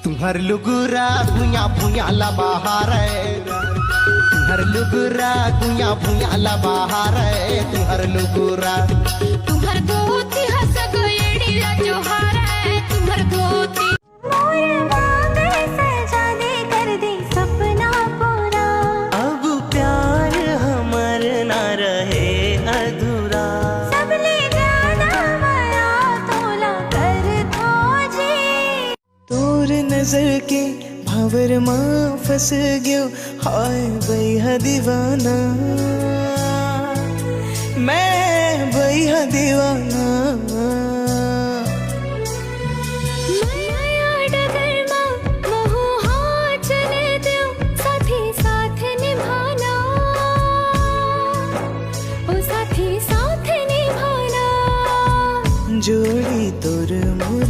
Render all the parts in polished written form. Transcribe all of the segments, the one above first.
तुम्हार लुगुरा भुया भुया ला बहार तुम्हार लुगुरा भुया भुया ला बहार तुम्हार लुगुरा तुम्हार धोती हंस गएड़ी जोहार तुम्हार धोती मोर मांगे सजा दे कर दे सपना पूरा अब प्यार हमर ना रहे अधूरा सब ले जाना माया तोला कर खोजी तोर नजर के भंवर मां फंस गयो हाय भैया दीवाना मैं भैया दीवाना माया डगर मां महू हाँ चले दो साथी साथ निभाना ओ साथी साथ निभाना जोड़ी तोर मोर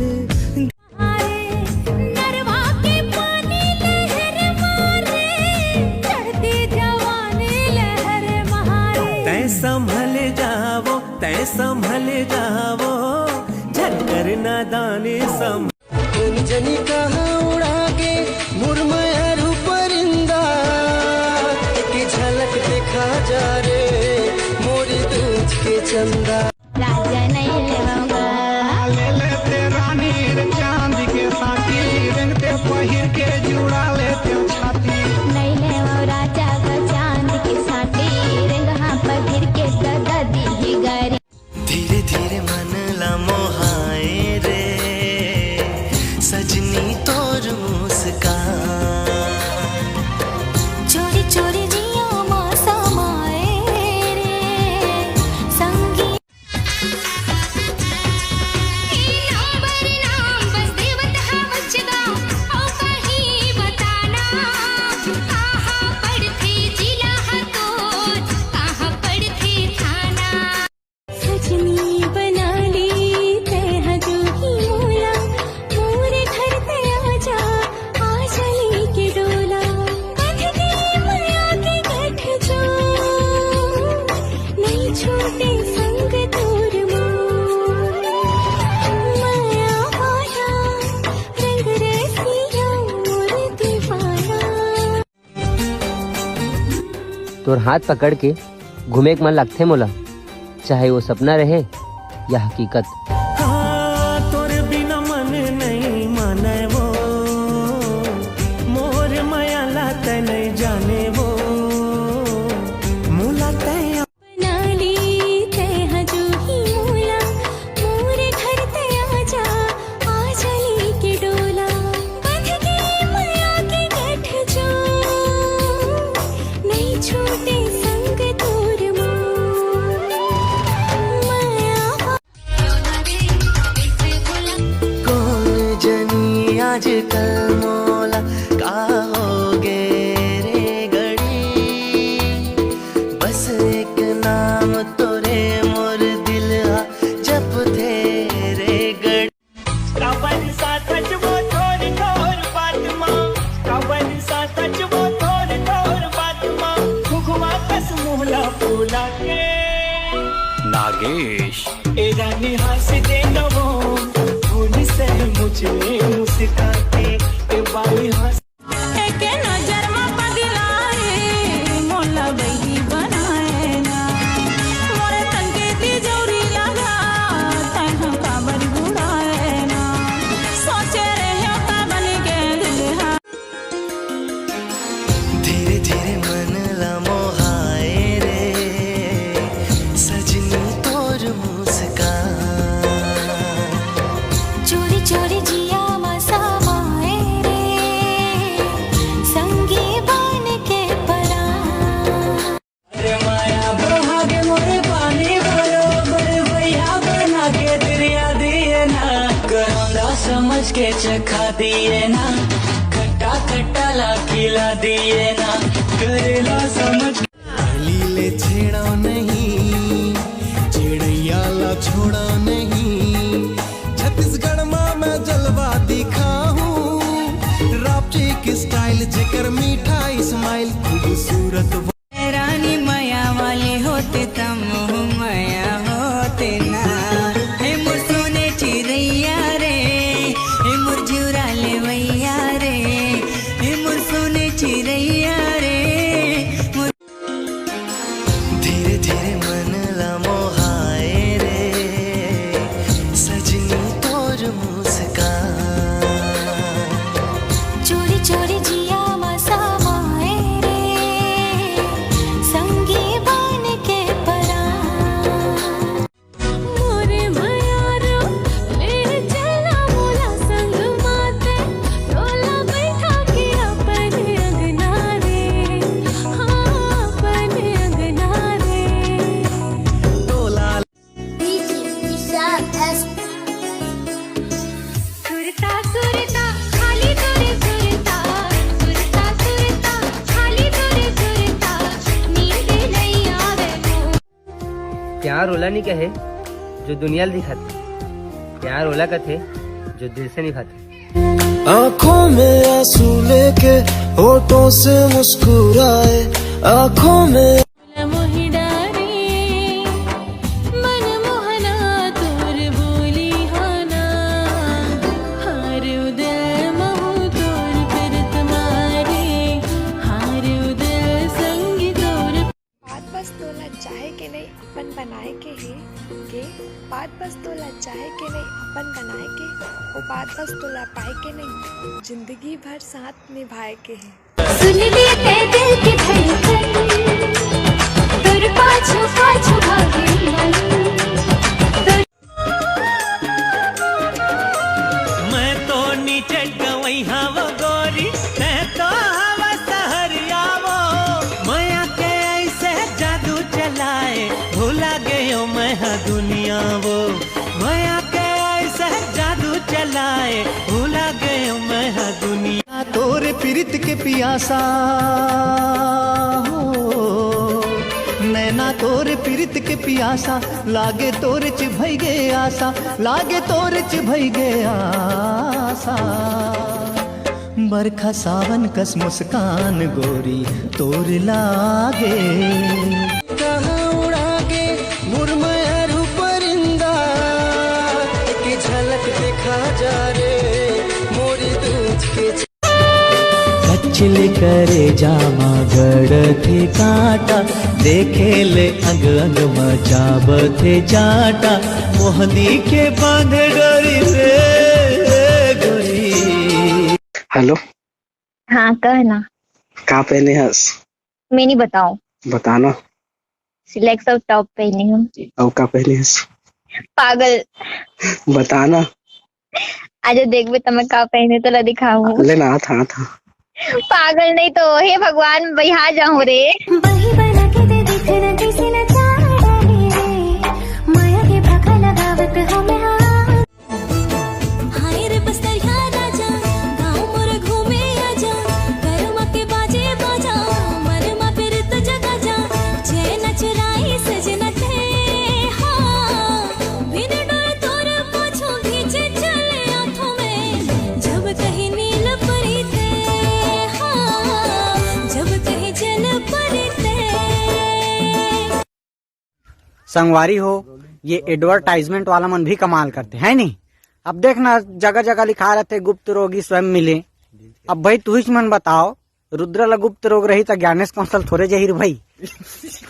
संभल जावो झलकर नादाने जनी कहाँ उड़ा के मुरमयर परिंदा की झलक देखा जा रे मोरी दूध के चंदा राजा नहीं लेवाऊंगा ले लेते रानी चांद के साथी रंगते पहिर के जुड़ा लेते छाती नहीं लेवाऊं राजा का चांद के साथी रंग हाँ पहिर के गदा दी गरी धीरे धीरे मन ला मोहाए रे सजनी तोर मुस्कान चोरी चोरी जियो मौसा माए रे संगी नाम बस देवत हा बचदा ओ कहीं बताना कहाँ पड़थे जिला हतोर कहाँ पड़थे थाना सजनी बना ली तेरा जो ही मोला मोरे घर पे आजा आ चली के डोला अधकी माया के गठ जो नहीं छोटे संग तोर मोर माया वाला रंग रसिया मोर दीवाना तोर हाथ पकड़ के घूमे के मन लगथे मोला चाहे वो सपना रहे या हकीकत तोर बिना मन नहीं माने वो मोर माया लाते नहीं जाने वो मुला तैया बना ली तेरा जो ही मोला मोरे घर पे आजा आ चली के डोला अधकी माया के गठ जो नहीं छोटे संग तोर मोर माया कौन जनी आज कल मोला का हो गे रे गड़ी बस एक नाम तोरे मोर दिल जप थे रे गड़ी कवन सा सच वो थोड़ी थोर बात मां कवन सा सच वो थोड़ी थोर बात मां खुखवा कस मुहला फूला के नागेश ए रानी हंस दे नवो फूल से मुझे मुस्काते ए बाई हंस के नजर में पगलाए मोला बही बनाए ना मोरे तन के तिजोरी लगा तह काबर गुड़ाए ना सोचे रहे का बन के दुल्हा धीरे धीरे मन ला मोहाए रे सजनी तोर मुस्कान चोरी चोरी जिया मसा माए रे संगी बन के परा अरे माया बहागे मोरे पानी भरो बड़े भैया बना के दरिया दिए ना करौंदा समझ के चखा दिए ना खट्टा खट्टा ला खिला दिए ना करेला समझ लीले छेड़ा नहीं चिड़ैया ला छोड़ा नहीं छत्तीसगढ़ में मैं जलवा दिखा हूँ रापची की स्टाइल जेकर मीठा स्माइल खूबसूरत रानी माया वाले होते तम माया होते ना हे मोर सोने चिड़ैया रे हे मोर जुरा ले भैया प्यार ओला नहीं कहे जो दुनिया दिखाते, प्यार ओला का थे जो दिल से निभाते। आँखों में आंसू लेके होठों से मुस्कुराए, आँखों में मोहि डारे मन मोहना तोर बोली होना, हार उदय महु तोर फिरत मारे, हार उदय संगी तोर। बात बस तोला चाहे के नहीं अपन बनाए के है के, बात बस तोला चाहे के नहीं अपन बनाए के, वो बात बस तोला पाए के नहीं जिंदगी भर साथ निभाए के है। सुन लेते दिल की धड़कन, तुर पाछू पाछू भागे मन, मैं तो नीचे गवई हवा गोरी, मैं तो हवा सहरिया वो, माया के ऐसे जादू चलाए, भूला गयो मैं हाँ दुनिया वो, माया के ऐसे जादू चलाए, भूला गयो मैं हाँ दुनिया। तोरे पीरित के पियासा हो, नैना तोरे पीरित के पियासा, लागे तोरे च भई गे आशा, लागे तोरे च भई गे आशा। बरखा सावन कस मुस्कान गोरी तोर लागे, कहाँ उड़ा के मुरमयरू परिंदा की झलक दिखा जा रे मोरी दूध के। कचले करे जामा गड़ थे काटा, देखे ले अंग अंग मचाब थे जाटा, मोहनी के बांध डरी रे गोरी। हेलो, हाँ कहना। का पहने हस? मैं नहीं बताऊं। बताना। सिलेक्ट सब टॉप पहनी हूँ। और का पहने हस? पागल। बताना। आज देख भी तो मैं का पहने तो ला दिखाऊं। लेना था पागल नहीं तो हे भगवान बहा जाऊं रे। बही बना के दे दिख न किसी न चाहा रे, माया के भाखा लगावत हो मैं हाय रे बस्तरिया राजा, गाँव मोर घूमे आजा, गरमा के बाजे बाजा, मरमा फिर तो जगा जा, चैन चुराई सजना थे हाँ, बिन डोर तोर पाछो खींचे चले आँखों में, जब कहीं नील परी थे हाँ, जब कहीं जल परी थे। संगवारी हो, ये एडवर्टाइजमेंट वाला मन भी कमाल करते हैं नहीं। अब देखना जगह जगह लिखा रहते गुप्त रोगी स्वयं मिले। अब भाई तू ही मन बताओ, रुद्र ला गुप्त रोग रही तो ज्ञानेश कौशल थोड़े जहीर भाई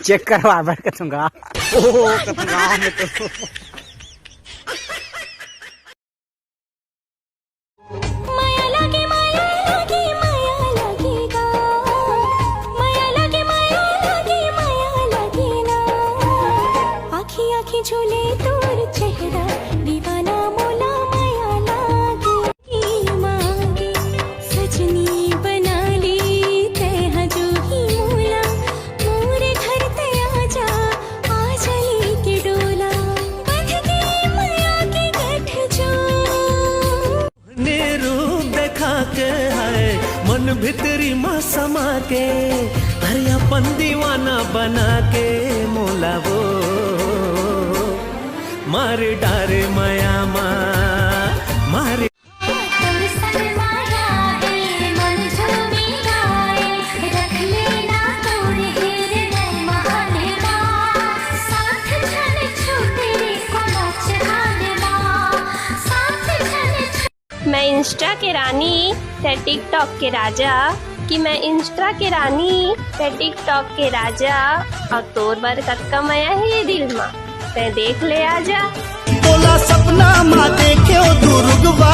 चेक करवा बैठ करूंगा। माया लागे माया लागे माया लागेगा, माया लागे माया लागे माया लागे ना, आँखी आँखी झूले तोर चेहरा, दीवाना मोला माया लागे मांगे, सजनी बना ली तैं जो ही मोला, मोरे घर ते आजा, आजा लेके डोला, बंध गई माया के गठ जो। रूप देखा के है मन भितरी माँ समा के, अरे अपन दीवाना बना के मोला वो, मार डारे माया माँ मारे। तोर संग माया है मन झूमी गाए, रख लेना तोर हृदय महादेवा, साथ छन छूटे को नाचहानेवा, साथ छन। मैं इंस्टा के रानी ते टिकटॉक के राजा, कि मैं इंस्टा के रानी ते टिकटॉक के राजा, और तोर बर कक्का माया है दिल माँ, ते देख ले आजा। बोला सपना माँ देखे दुर्गवा।